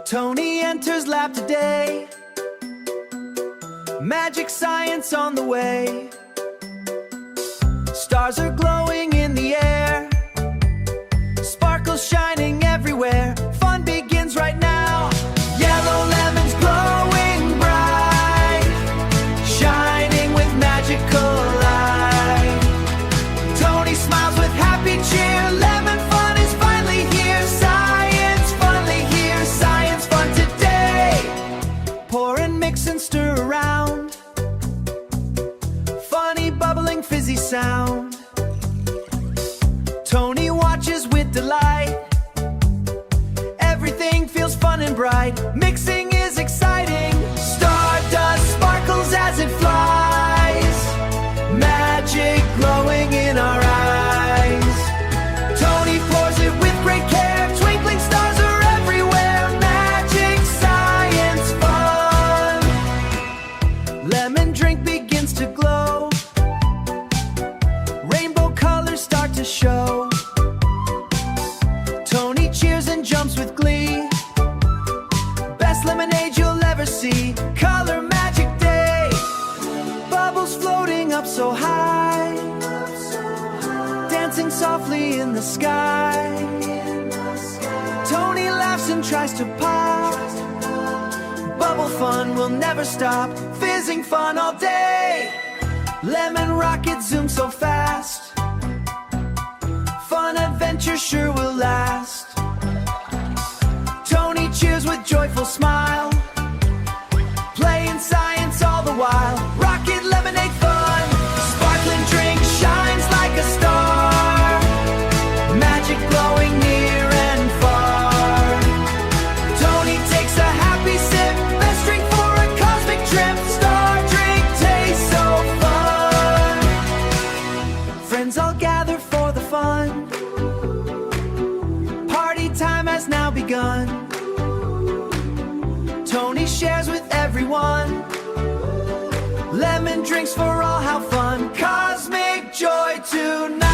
Tony enters lab today. Magic science on the way. Stars are glowing in the air, sparkles shining everywhere. Fun begins right now. Yellow lemons glowing bright, shining with magical light. Tony smiles with happy cheer. Lemon fun is finally here. Science finally here. Science fun today. Pour and mix and stir around. Funny bubbling fizzy sound. Tony watches with delight. Everything feels fun and bright. Mixing is exciting. Stardust sparkles as it flies. Magic glowing in our eyes. Tony pours it with great care. Twinkling stars are everywhere. Magic science fun. Lemon drink begins to glow. Rainbow colors start to show. Tony cheers and jumps with glee. Best lemonade you'll ever see. Color magic day. Bubbles floating up so high, dancing softly in the sky. Tony laughs and tries to pop. Bubble fun will never stop. Fizzing fun all day. Lemon rocket zooms so fast. Fun adventure sure will last. Tony cheers with joyful smile, playing science all the while. Rocket lemonade fun. Sparkling drink shines like a star. Magic glowing near and far. Tony takes a happy sip. Best drink for a cosmic trip. Star drink tastes so fun. Friends all gather for the fun. Party time has now begun. Tony shares with everyone. Lemon drinks for all, how fun. Cosmic joy tonight.